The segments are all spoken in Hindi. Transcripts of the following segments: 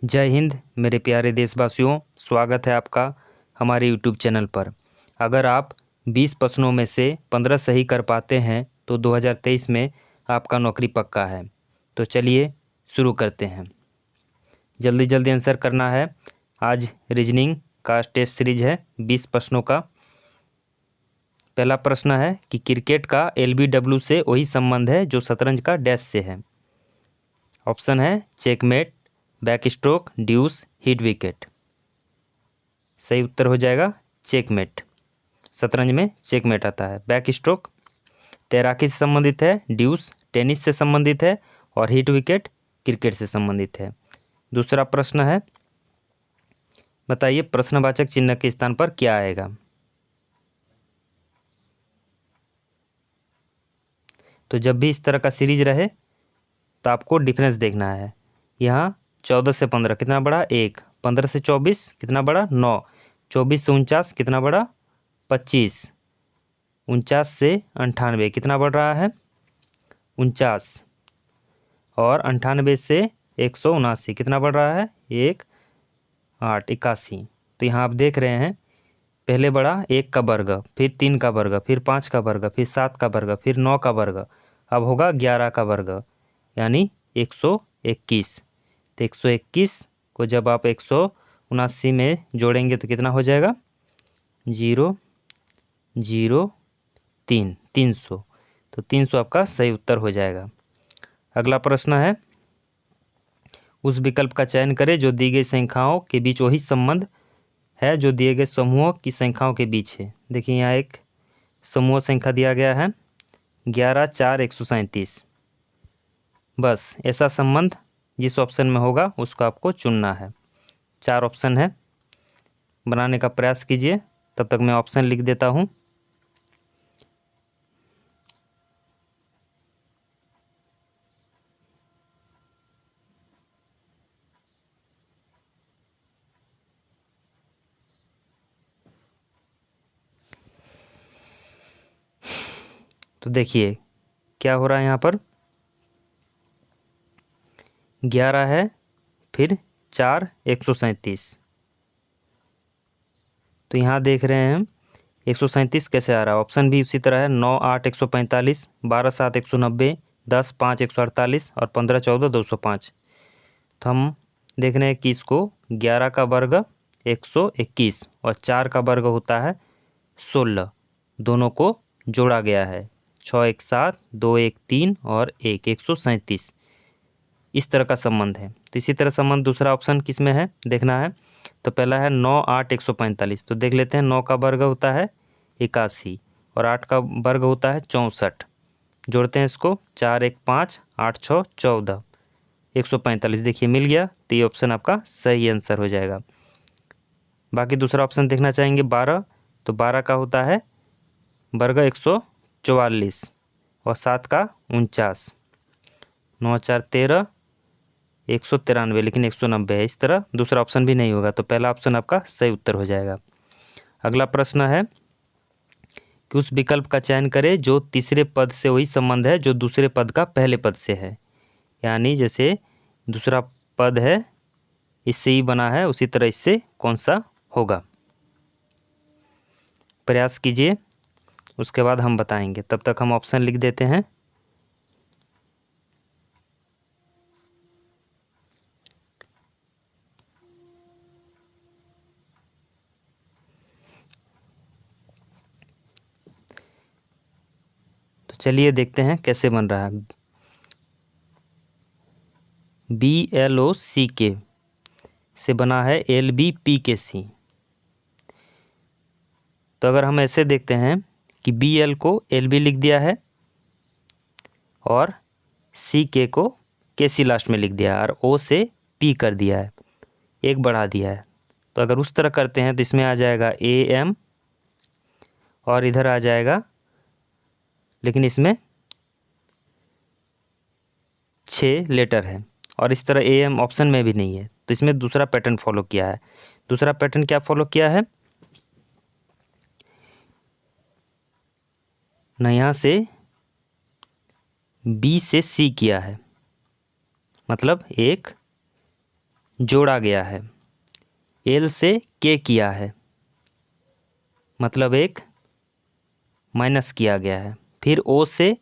जय हिंद मेरे प्यारे देशवासियों, स्वागत है आपका हमारे यूट्यूब चैनल पर। अगर आप 20 प्रश्नों में से 15 सही कर पाते हैं तो 2023 में आपका नौकरी पक्का है। तो चलिए शुरू करते हैं। जल्दी जल्दी आंसर करना है। आज रीजनिंग का टेस्ट सीरीज है 20 प्रश्नों का। पहला प्रश्न है कि क्रिकेट का LBW से वही संबंध है जो शतरंज का डैश से है। ऑप्शन है checkmate, backstroke, deuce, hit wicket. सही उत्तर हो जाएगा चेकमेट। शतरंज में चेकमेट आता है। बैक स्ट्रोक तैराकी से संबंधित है, ड्यूस टेनिस से संबंधित है और हिट विकेट क्रिकेट से संबंधित है। दूसरा प्रश्न है, बताइए प्रश्नवाचक चिन्ह के स्थान पर क्या आएगा। तो जब भी इस तरह का सीरीज रहे तो आपको डिफरेंस देखना है। यहाँ 14 से 15 कितना बड़ा 1, 15 से 24 कितना बड़ा 9, 24 से 49 कितना बड़ा 25, 49 से 98 कितना बढ़ रहा है 49, और 98 से 179 कितना बढ़ रहा है 1, 8, 81। तो यहाँ आप देख रहे हैं पहले बढ़ा 1 का वर्ग, फिर 3 का वर्ग, फिर 5 का वर्ग, फिर 7 का वर्ग, फिर 9 का वर्ग, अब होगा 11 का वर्ग यानी 121। तो 121 को जब आप 179 में जोड़ेंगे तो कितना हो जाएगा 0, 0, 3, 300। तो 300 आपका सही उत्तर हो जाएगा। अगला प्रश्न है, उस विकल्प का चयन करें जो दी गई संख्याओं के बीच वही संबंध है जो दिए गए समूहों की संख्याओं के बीच है। देखिए यहाँ एक समूह संख्या दिया गया है 11, 4, 137। बस ऐसा संबंध जिस ऑप्शन में होगा उसको आपको चुनना है। 4 ऑप्शन है, बनाने का प्रयास कीजिए। तब तक मैं ऑप्शन लिख देता हूँ। तो देखिए क्या हो रहा है यहाँ पर 11 है, फिर 4, 137। तो यहाँ देख रहे हैं 137 कैसे आ रहा है। ऑप्शन भी उसी तरह है 9, 8, 145, 12, 7, 190, 10, 5, 148 और 15, 14, 205। तो हम देख रहे हैं कि इसको 11 का वर्ग 121 और 4 का वर्ग होता है 16, दोनों को जोड़ा गया है 6, 1, 7, 2, 1, 3 और 1, 137। इस तरह का संबंध है। तो इसी तरह संबंध दूसरा ऑप्शन किस में है देखना है। तो पहला है 9, 8, 145। तो देख लेते हैं 9 का वर्ग होता है 81 और 8 का वर्ग होता है 64। जोड़ते हैं इसको 4, 1, 5, 8, 6, 14, 145। देखिए मिल गया। तो ये ऑप्शन आपका सही आंसर हो जाएगा। बाकी दूसरा ऑप्शन देखना चाहेंगे 12। तो 12 का होता है वर्ग 144 और 7 का 49, 9, 4, 13, 193, लेकिन 190 है। इस तरह दूसरा ऑप्शन भी नहीं होगा। तो पहला ऑप्शन आपका सही उत्तर हो जाएगा। अगला प्रश्न है कि उस विकल्प का चयन करें जो तीसरे पद से वही संबंध है जो दूसरे पद का पहले पद से है। यानी जैसे दूसरा पद है इससे ही बना है, उसी तरह इससे कौन सा होगा। प्रयास कीजिए, उसके बाद हम बताएंगे। तब तक हम ऑप्शन लिख देते हैं। तो चलिए देखते हैं कैसे बन रहा है। BLOCK से बना है LBPKC। तो अगर हम ऐसे देखते हैं कि BL को LB लिख दिया है और CK को KC लास्ट में लिख दिया है और O से P कर दिया है, एक बढ़ा दिया है। तो अगर उस तरह करते हैं तो इसमें आ जाएगा AM और इधर आ जाएगा, लेकिन इसमें 6 लेटर है और इस तरह AM ऑप्शन में भी नहीं है। तो इसमें दूसरा पैटर्न फॉलो किया है। दूसरा पैटर्न क्या फॉलो किया है ना, यहाँ से B से C किया है, मतलब 1, जोड़ा गया है, एल से के किया है, मतलब एक माइनस किया गया है। फिर ओ से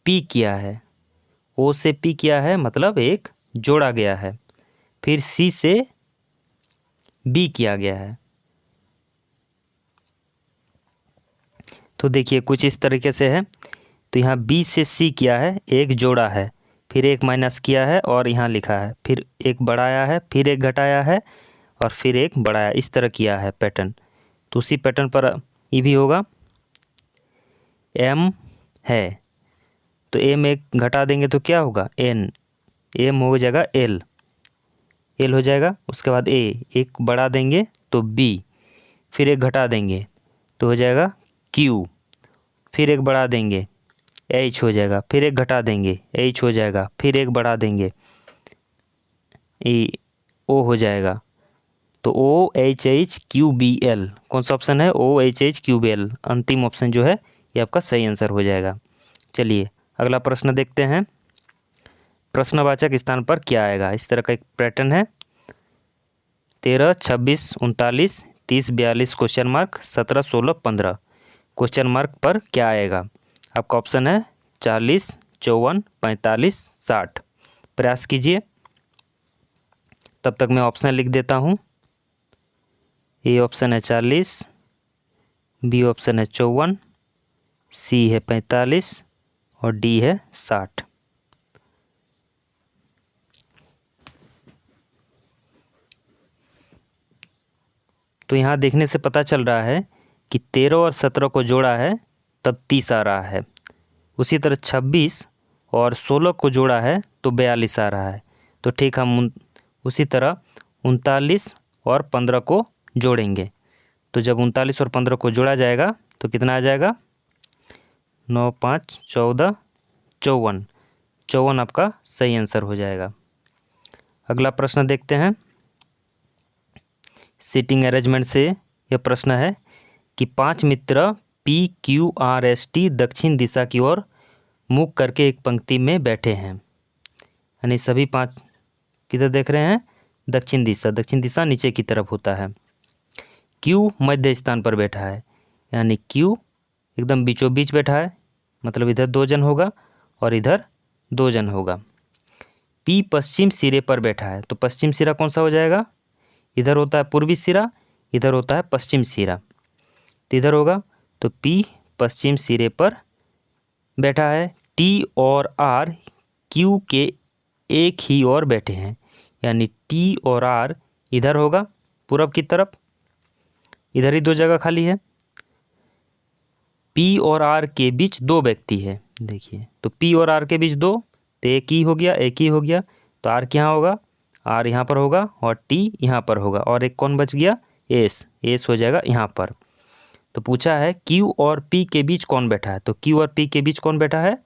पी किया है, ओ से पी किया है मतलब एक जोड़ा गया है। फिर सी से बी किया गया है। तो देखिए कुछ इस तरीके से है। तो यहाँ बी से सी किया है, एक जोड़ा है, फिर एक माइनस किया है और यहाँ लिखा है, फिर एक बढ़ाया है, फिर एक घटाया है और फिर एक बढ़ाया, इस तरह किया है पैटर्न। तो उसी पैटर्न पर ये भी होगा। एम है तो एम एक घटा देंगे तो क्या होगा, एन, एम हो जाएगा एल, एल हो जाएगा। उसके बाद ए, एक बढ़ा देंगे तो बी, फिर एक घटा देंगे तो हो जाएगा क्यू, फिर एक बढ़ा देंगे एच हो जाएगा, फिर एक घटा देंगे एच हो जाएगा, फिर एक बढ़ा देंगे ए, ओ हो जाएगा। तो O H H Q B L, कौन सा ऑप्शन है, O H H Q B L, अंतिम ऑप्शन जो है ये आपका सही आंसर हो जाएगा। चलिए अगला प्रश्न देखते हैं। प्रश्नवाचक स्थान पर क्या आएगा, इस तरह का एक पैटर्न है। 13, 26, 39, 30, 42 क्वेश्चन मार्क, 17, 16, 15 क्वेश्चन मार्क पर क्या आएगा। आपका ऑप्शन है 40, 54, 45, 60। प्रयास कीजिए। तब तक मैं ऑप्शन लिख देता हूँ। ए ऑप्शन है 40, बी ऑप्शन है 54, सी है 45 और डी है 60। तो यहाँ देखने से पता चल रहा है कि 13 और 17 को जोड़ा है तब 30 आ रहा है। उसी तरह 26 और 16 को जोड़ा है तो 42 आ रहा है। तो ठीक हम उसी तरह 39 और 15 को जोड़ेंगे। तो जब 39 और 15 को जोड़ा जाएगा तो कितना आ जाएगा, 9, 5, 14, 54, 54 आपका सही आंसर हो जाएगा। अगला प्रश्न देखते हैं। सीटिंग अरेंजमेंट से यह प्रश्न है कि 5 मित्र P Q R S T दक्षिण दिशा की ओर मुख करके एक पंक्ति में बैठे हैं। यानी सभी 5 किधर देख रहे हैं, दक्षिण दिशा। दक्षिण दिशा नीचे की तरफ होता है। क्यू मध्य स्थान पर बैठा है, यानी क्यू एकदम बीचों बीच बैठा है, मतलब इधर 2 जन होगा और इधर 2 जन होगा। पी पश्चिम सिरे पर बैठा है, तो पश्चिम सिरा कौन सा हो जाएगा, इधर होता है पूर्वी सिरा, इधर होता है पश्चिम सिरा, तो इधर होगा। तो पी पश्चिम सिरे पर बैठा है। टी और आर क्यू के एक ही ओर बैठे हैं, यानी टी और आर इधर होगा पूरब की तरफ, इधर ही 2 जगह खाली है। पी और आर के बीच 2 व्यक्ति है, देखिए तो पी और आर के बीच 2, तो एक ही हो गया, एक ही हो गया। तो आर क्या होगा, आर यहाँ पर होगा और टी यहाँ पर होगा, और एक कौन बच गया, एस, एस हो जाएगा यहाँ पर। तो पूछा है क्यू और पी के बीच कौन बैठा है, तो क्यू और पी के बीच कौन बैठा है,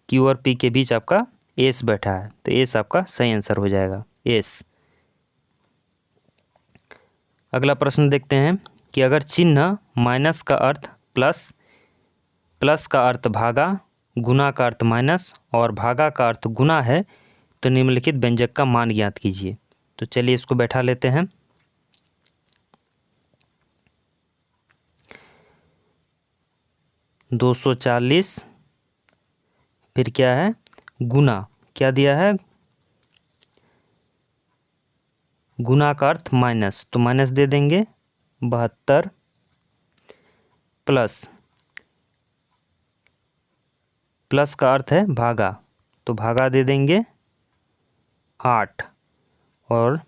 क्यू और पी के बीच आपका एस बैठा है। तो एस आपका सही आंसर हो जाएगा, एस। अगला प्रश्न देखते हैं कि अगर चिन्ह माइनस का अर्थ प्लस, प्लस का अर्थ भागा, गुना का अर्थ माइनस और भागा का अर्थ गुना है तो निम्नलिखित व्यंजक का मान ज्ञात कीजिए। तो चलिए इसको बैठा लेते हैं। दो 240, फिर क्या है, गुना, क्या दिया है, गुना का अर्थ माइनस, तो माइनस दे देंगे 72, प्लस, प्लस का अर्थ है भागा, तो भागा दे देंगे 8, और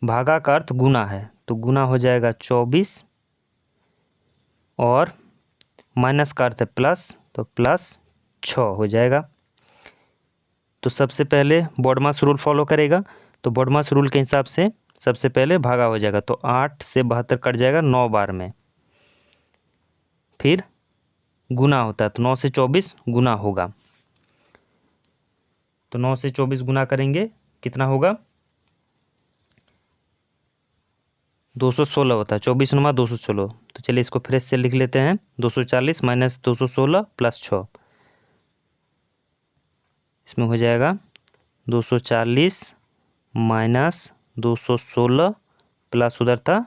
भागा का अर्थ गुना है तो गुना हो जाएगा 24, और माइनस का अर्थ है प्लस तो प्लस 6 हो जाएगा। तो सबसे पहले बॉडमास रूल फॉलो करेगा, तो बॉडमास रूल के हिसाब से सबसे पहले भागा हो जाएगा, तो 8 से 72 कट जाएगा 9 बार में। फिर गुना होता है तो 9 से 24 गुना होगा, तो 9 से 24 गुना करेंगे कितना होगा, 216 होता है, 24 नुमा 216। तो चलिए इसको फ्रेश से लिख लेते हैं, 240 माइनस 216 प्लस 6, इसमें हो जाएगा 240 माइनस 216 प्लस उधर था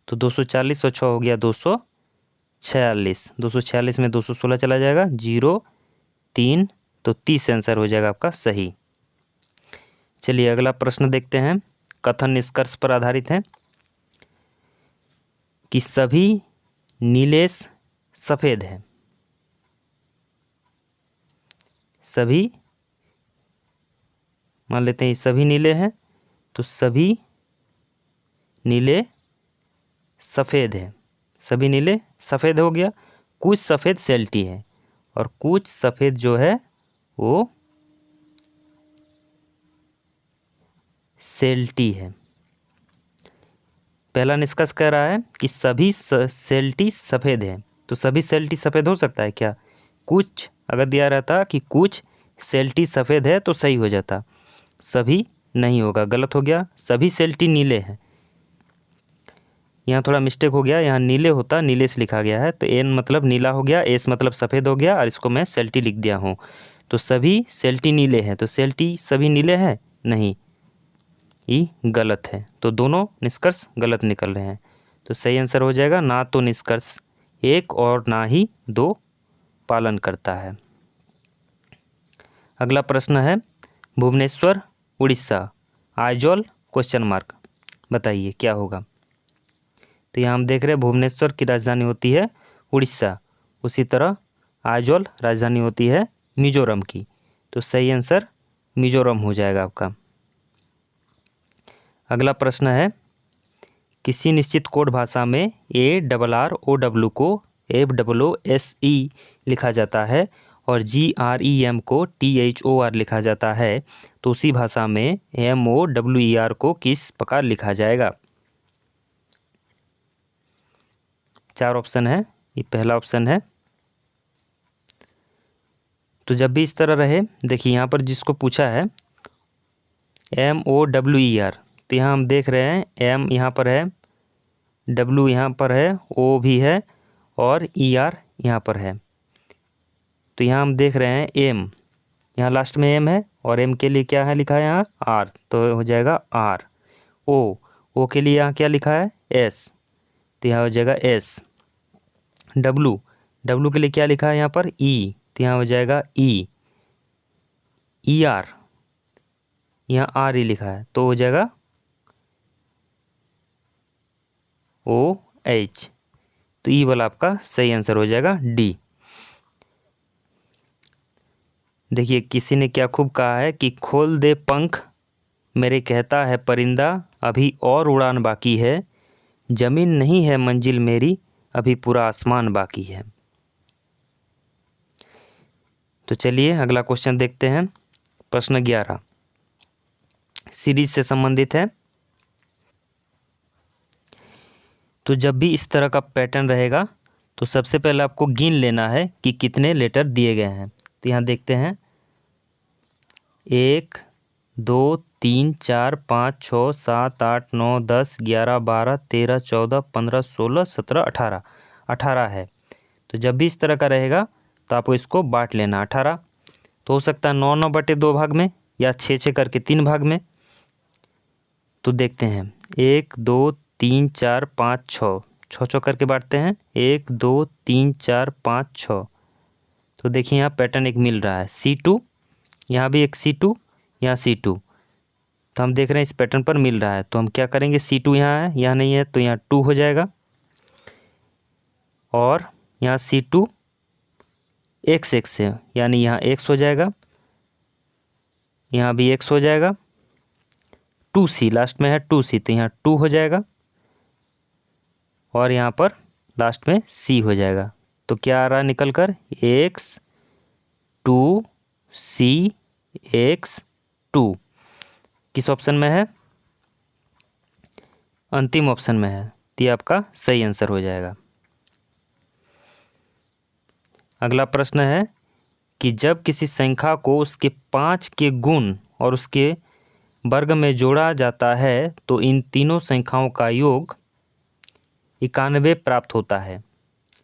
तो 240 और 6 हो गया 246। 246 में 216 चला जाएगा 0 3, तो 30 आंसर हो जाएगा आपका सही। चलिए अगला प्रश्न देखते हैं। कथन निष्कर्ष पर आधारित है कि सभी नीलेश सफ़ेद है। सभी मान लेते हैं सभी नीले हैं, तो सभी नीले सफ़ेद है। सभी नीले सफ़ेद हो गया। कुछ सफ़ेद सेल्टी है और कुछ सफ़ेद जो है वो सेल्टी है। पहला निष्कर्ष कह रहा है कि सभी सेल्टी सफ़ेद है, तो सभी सेल्टी सफ़ेद हो सकता है क्या? कुछ अगर दिया रहता कि कुछ सेल्टी सफ़ेद है तो सही हो जाता, सभी नहीं होगा, गलत हो गया। सभी सेल्टी नीले हैं, यहाँ थोड़ा मिस्टेक हो गया, यहाँ नीले होता नीलेश लिखा गया है, तो एन मतलब नीला हो गया, एस मतलब सफ़ेद हो गया और इसको मैं सेल्टी लिख दिया हूँ। तो सभी सेल्टी नीले हैं, तो सेल्टी सभी नीले हैं नहीं, ये गलत है। तो दोनों निष्कर्ष गलत निकल रहे हैं। तो सही आंसर हो जाएगा ना तो निष्कर्ष 1 और ना ही 2 पालन करता है। अगला प्रश्न है भुवनेश्वर उड़ीसा आइजॉल क्वेश्चन मार्क, बताइए क्या होगा। तो यहाँ हम देख रहे हैं भुवनेश्वर की राजधानी होती है उड़ीसा, उसी तरह आइजॉल राजधानी होती है मिजोरम की। तो सही आंसर मिजोरम हो जाएगा आपका। अगला प्रश्न है किसी निश्चित कोड भाषा में ARROW को FOOSE लिखा जाता है और GREM को THOR लिखा जाता है, तो उसी भाषा में MOWER को किस प्रकार लिखा जाएगा? 4 ऑप्शन है, ये पहला ऑप्शन है। तो जब भी इस तरह रहे, देखिए यहाँ पर जिसको पूछा है MOWER, तो यहाँ हम देख रहे हैं M यहाँ पर है, W यहाँ पर है, O भी है और ER यहाँ पर है। तो यहाँ हम देख रहे हैं M, यहाँ लास्ट में M है और M के लिए क्या है लिखा है यहाँ R, तो हो जाएगा R। O के लिए यहाँ क्या लिखा है S, तो यहाँ हो जाएगा S। W के लिए क्या लिखा है यहाँ पर E, तो यहाँ हो जाएगा E। ER यहाँ R ही लिखा है, तो हो जाएगा OH। तो ई वाला आपका सही आंसर हो जाएगा D। देखिए किसी ने क्या खूब कहा है कि खोल दे पंख मेरे कहता है परिंदा, अभी और उड़ान बाकी है, जमीन नहीं है मंजिल मेरी, अभी पूरा आसमान बाकी है। तो चलिए अगला क्वेश्चन देखते हैं। प्रश्न 11 सीरीज से संबंधित है। तो जब भी इस तरह का पैटर्न रहेगा तो सबसे पहले आपको गिन लेना है कि कितने लेटर दिए गए हैं। तो यहाँ देखते हैं 1 2 3 4 5 6 7 8 9 10 11 12 13 14 15 16 17 18 18 है। तो जब भी इस तरह का रहेगा तो आपको इसको बांट लेना 18। तो हो सकता है 9/2 भाग में या 6 करके 3 भाग में। तो देखते हैं 1 2 3 4 5 6 6 करके बांटते हैं 1 2 3 4 5 6। तो देखिए यहाँ पैटर्न एक मिल रहा है C2, यहाँ भी एक C2, यहाँ C2। तो हम देख रहे हैं इस पैटर्न पर मिल रहा है, तो हम क्या करेंगे C2 यहाँ है, यहाँ नहीं है, तो यहाँ 2 हो जाएगा और यहाँ C2 XX है, यानी यहाँ X हो जाएगा, यहाँ भी X हो जाएगा। 2C लास्ट में है 2C, तो यहाँ 2 हो जाएगा और यहाँ पर लास्ट में C हो जाएगा। तो क्या आ रहा है निकल कर X 2 C X 2 किस ऑप्शन में है? अंतिम ऑप्शन में है, तो ये आपका सही आंसर हो जाएगा। अगला प्रश्न है कि जब किसी संख्या को उसके 5 के गुण और उसके वर्ग में जोड़ा जाता है तो इन तीनों संख्याओं का योग 91 प्राप्त होता है।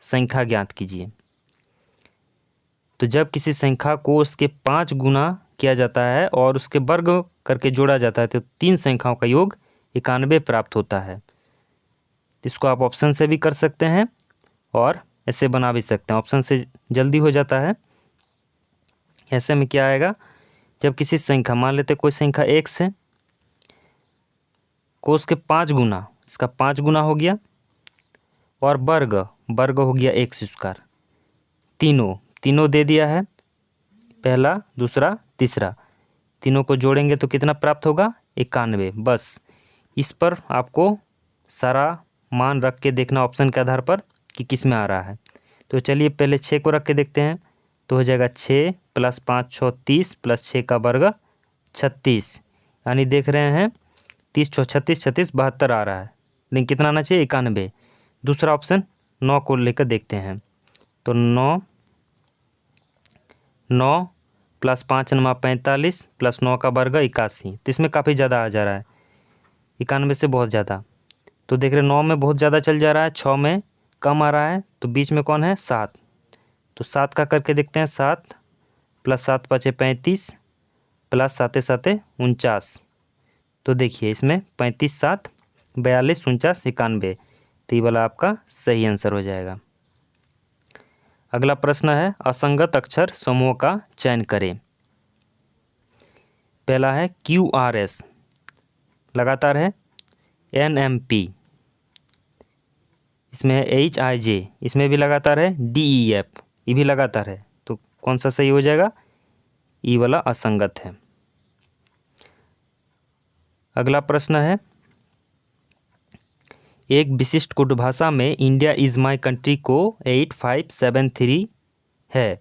संख्या ज्ञात कीजिए। तो जब किसी संख्या को उसके 5 गुना किया जाता है और उसके वर्ग करके जोड़ा जाता है तो 3 संख्याओं का योग 91 प्राप्त होता है। इसको आप ऑप्शन से भी कर सकते हैं और ऐसे बना भी सकते हैं, ऑप्शन से जल्दी हो जाता है। ऐसे में क्या आएगा, जब किसी संख्या, मान लेते कोई संख्या x है, को उसके 5 गुना, इसका 5 गुना हो गया, और वर्ग वर्ग हो गया x स्क्वायर, तीनों दे दिया है, पहला दूसरा तीसरा, तीनों को जोड़ेंगे तो कितना प्राप्त होगा, 91। बस इस पर आपको सारा मान रख के देखना ऑप्शन के आधार पर कि किस में आ रहा है। तो चलिए पहले 6 को रख के देखते हैं, तो हो जाएगा 6 + 5 = 30 + 6 का वर्ग 36, यानी देख रहे हैं 30 × 36 36 72 आ रहा है, लेकिन कितना आना चाहिए, 91। दूसरा ऑप्शन 9 को लेकर देखते हैं, तो 9 + 5 = 45 + 9 का वर्ग 81, तो इसमें काफ़ी ज़्यादा आ जा रहा है, 91 से बहुत ज़्यादा। तो देख रहे 9 में बहुत ज़्यादा चल जा रहा है, 6 में कम आ रहा है, तो बीच में कौन है, 7। तो 7 का करके देखते हैं, 7 + 7 = 35 + 7 7 49। तो देखिए इसमें 35 7 42 49 91, तो ये वाला आपका सही आंसर हो जाएगा। अगला प्रश्न है, असंगत अक्षर समूह का चयन करें। पहला है QRS, लगातार है, NMP, इसमें है HIJ, इसमें भी लगातार है, DEF, ये भी लगातार है, तो कौन सा सही हो जाएगा, ये वाला असंगत है। अगला प्रश्न है, एक विशिष्ट कोड भाषा में इंडिया इज़ माई कंट्री को 8573 है,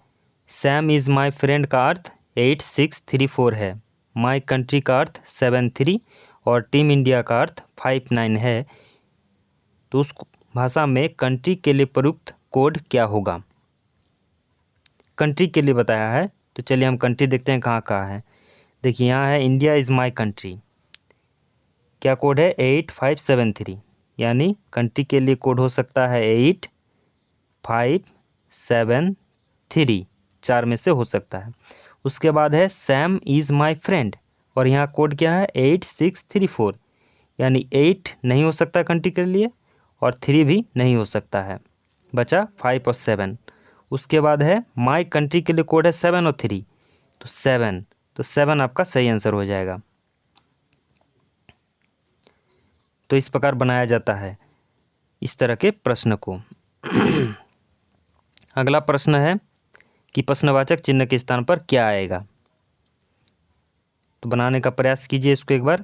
सैम इज़ माई फ्रेंड का अर्थ 8634 है, माई कंट्री का अर्थ 73 और टीम इंडिया का अर्थ 59 है, तो उस भाषा में कंट्री के लिए प्रयुक्त कोड क्या होगा। कंट्री के लिए बताया है, तो चलिए हम कंट्री देखते हैं कहाँ कहाँ है। देखिए यहाँ है इंडिया इज़ माई कंट्री, क्या कोड है 8573, यानी कंट्री के लिए कोड हो सकता है 8573, 4 में से हो सकता है। उसके बाद है सैम इज़ माई फ्रेंड, और यहाँ कोड क्या है 8634, यानी 8 नहीं हो सकता कंट्री के लिए और 3 भी नहीं हो सकता है, बचा 5 और 7। उसके बाद है माई कंट्री के लिए कोड है 7 और 3, तो 7 आपका सही आंसर हो जाएगा। तो इस प्रकार बनाया जाता है इस तरह के प्रश्न को। अगला प्रश्न है कि प्रश्नवाचक चिन्ह के स्थान पर क्या आएगा, तो बनाने का प्रयास कीजिए इसको एक बार।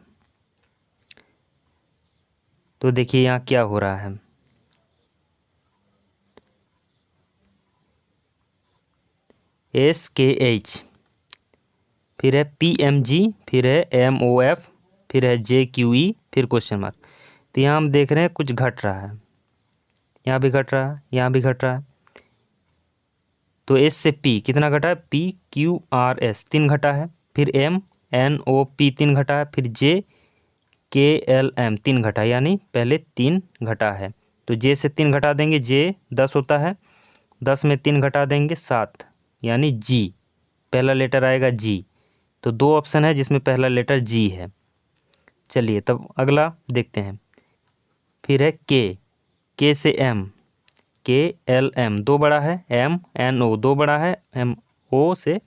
तो देखिए यहाँ क्या हो रहा है, SKH, फिर है PMG, फिर है MOF, फिर है JQE, फिर क्वेश्चन मार्क। तो यहाँ हम देख रहे हैं कुछ घट रहा है, यहाँ भी घट रहा है, यहाँ भी घट रहा है, तो S से P कितना घटा है, PQRS 3 घटा है, फिर MNOP 3 घटा है, फिर JKLM 3 घटा है, यानी पहले 3 घटा है, तो J से 3 घटा देंगे, J 10 होता है, 10 में 3 घटा देंगे 7, यानी G, पहला लेटर आएगा G, तो 2 ऑप्शन है जिसमें पहला लेटर G है। चलिए तब अगला देखते हैं, फिर है K से M, KLM 2 बड़ा है, MNO 2 बड़ा है, MO से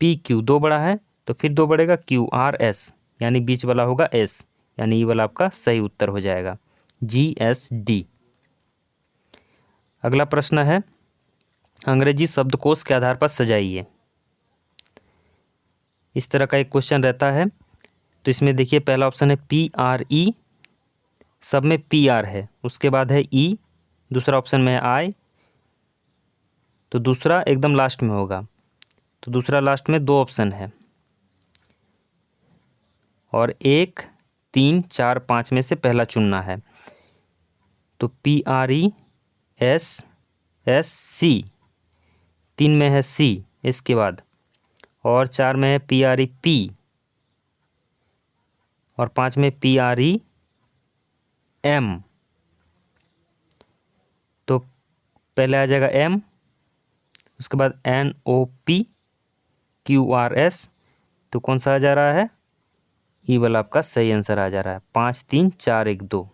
PQ 2 बड़ा है, तो फिर 2 बढ़ेगा QRS, यानी बीच वाला होगा S, यानी ये वाला आपका सही उत्तर हो जाएगा GSD। अगला प्रश्न है, अंग्रेजी शब्दकोश के आधार पर सजाइए। इस तरह का एक क्वेश्चन रहता है, तो इसमें देखिए पहला ऑप्शन है PRE, सब में PR है, उसके बाद है E, दूसरा ऑप्शन में है I, तो दूसरा एकदम लास्ट में होगा, तो दूसरा लास्ट में 2 ऑप्शन है, और 1 3 4 5 में से पहला चुनना है, तो PRESSC, 3 में है C इसके बाद, और 4 में है PREP, और 5 में PREM, तो पहले आ जाएगा M, उसके बाद NOPQRS, तो कौन सा आ जा रहा है? ई वाला आपका सही आंसर आ जा रहा है। 5 3 4 1 2।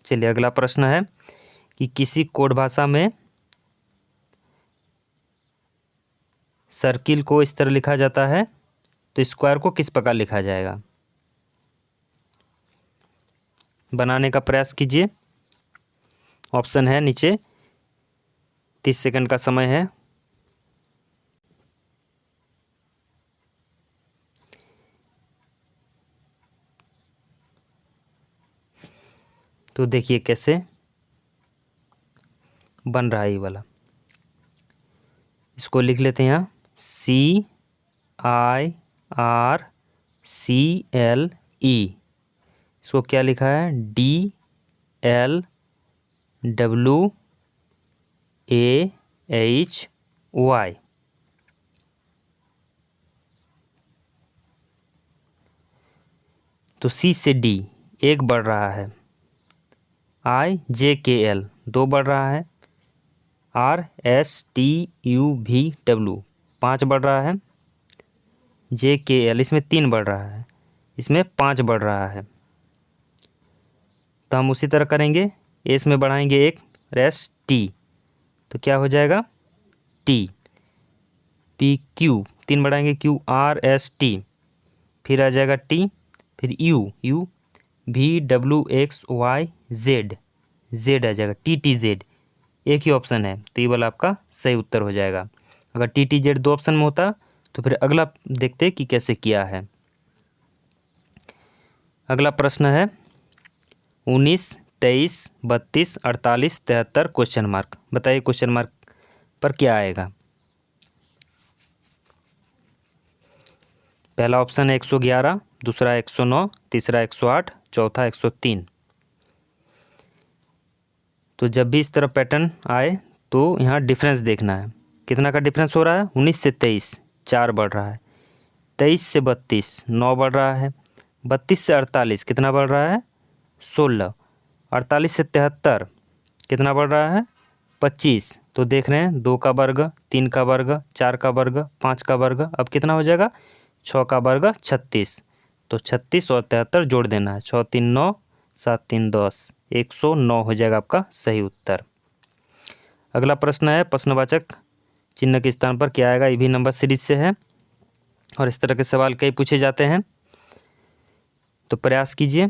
चलिए अगला प्रश्न है कि किसी कोड भाषा में सर्किल को इस तरह लिखा जाता है, तो स्क्वायर को किस प्रकार लिखा जाएगा? बनाने का प्रयास कीजिए। ऑप्शन है नीचे, 30 सेकंड का समय है। तो देखिए कैसे बन रहा है ये वाला। इसको लिख लेते हैं यहाँ, CIRCLE। इसको क्या लिखा है? DLWAHY। तो C से D एक बढ़ रहा है, IJKL 2 बढ़ रहा है, RSTUVW 5 बढ़ रहा है, JKL इसमें 3 बढ़ रहा है, इसमें 5 बढ़ रहा है। तो हम उसी तरह करेंगे, एस में बढ़ाएंगे 1, रेस टी, तो क्या हो जाएगा? टी। PQ 3 बढ़ाएंगे QRST, फिर आ जाएगा टी, फिर U VWXYZ आ जाएगा, TTZ। एक ही ऑप्शन है, तो ये वाला आपका सही उत्तर हो जाएगा। अगर TTZ 2 ऑप्शन में होता तो फिर अगला देखते कि कैसे किया है। अगला प्रश्न है 19 23 32 48 73 क्वेश्चन मार्क। बताइए क्वेश्चन मार्क पर क्या आएगा? पहला ऑप्शन है 111, दूसरा 109, तीसरा 108, चौथा 103। तो जब भी इस तरह पैटर्न आए तो यहाँ डिफरेंस देखना है, कितना का डिफरेंस हो रहा है? 19 से 23 4 बढ़ रहा है, 23 से 32 9 बढ़ रहा है, 32 से 48 कितना बढ़ रहा है? 16, 48 से 73 कितना बढ़ रहा है? 25। तो देख रहे हैं 2 का वर्ग, 3 का वर्ग, 4 का वर्ग, 5 का वर्ग, अब कितना हो जाएगा? 6 का वर्ग 36। तो 36 और 73 जोड़ देना है, 6 3 9, 7 3 10, 109 हो जाएगा आपका सही उत्तर। अगला प्रश्न है प्रश्नवाचक चिन्ह के स्थान पर क्या आएगा? ये भी नंबर सीरीज से है और इस तरह के सवाल कई पूछे जाते हैं, तो प्रयास कीजिए।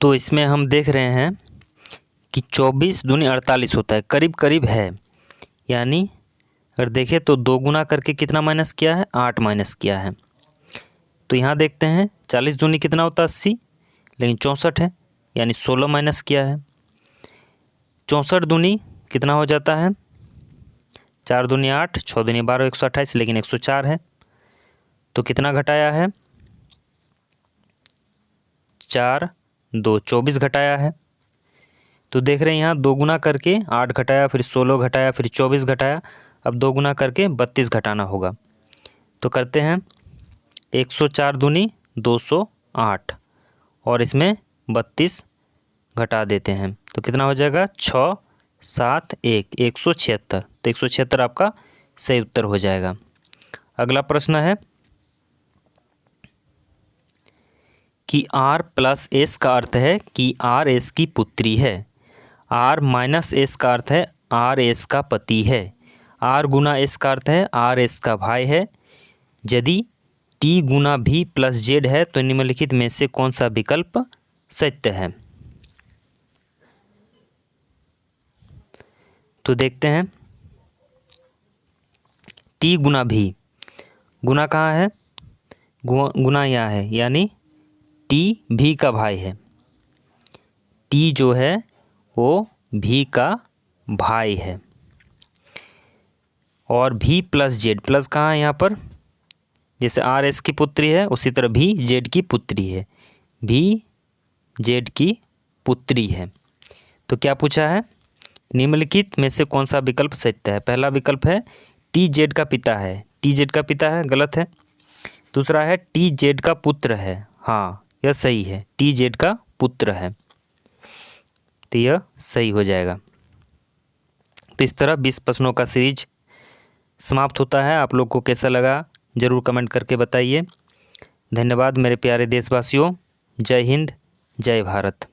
तो इसमें हम देख रहे हैं कि 24 दूनी 48 होता है, करीब करीब है। यानी अगर देखें तो 2 गुना करके कितना माइनस किया है? 8 माइनस किया है। तो यहाँ देखते हैं 40 दूनी कितना होता है? 80, लेकिन 64 है, यानी 16 माइनस किया है। 64 दूनी कितना हो जाता है? 4 दूनी 8, 6 दूनी 12, 128, लेकिन 104 है। तो कितना घटाया है? 4 2 24 घटाया है। तो देख रहे हैं यहाँ 2 गुना करके 8 घटाया, फिर 16 घटाया, फिर 24 घटाया, अब 2 गुना करके 32 घटाना होगा। तो करते हैं 104 दूनी 208 और इसमें 32 घटा देते हैं, तो कितना हो जाएगा? 6 7 1 176। तो 176 आपका सही उत्तर हो जाएगा। अगला प्रश्न है कि R प्लस S का अर्थ है कि R S की पुत्री है, R माइनस S का अर्थ है R S का पति है, R गुना S का अर्थ है R S का भाई है। यदि T गुना V प्लस Z है तो निम्नलिखित में से कौन सा विकल्प सत्य है? तो देखते हैं, T गुना V, गुना कहाँ है? गुना यहाँ है, यानी T V का भाई है। T जो है वो V का भाई है। और V प्लस Z, प्लस कहाँ है यहाँ पर? जैसे R S की पुत्री है उसी तरह V Z की पुत्री है, V Z की पुत्री है। तो क्या पूछा है? निम्नलिखित में से कौन सा विकल्प सत्य है? पहला विकल्प है T Z का पिता है, T Z का पिता है, गलत है। दूसरा है T Z का पुत्र है, हाँ यह सही है, T Z का पुत्र है। तो यह सही हो जाएगा। तो इस तरह 20 प्रश्नों का सीरीज समाप्त होता है। आप लोग को कैसा लगा ज़रूर कमेंट करके बताइए। धन्यवाद मेरे प्यारे देशवासियों। जय हिंद, जय भारत।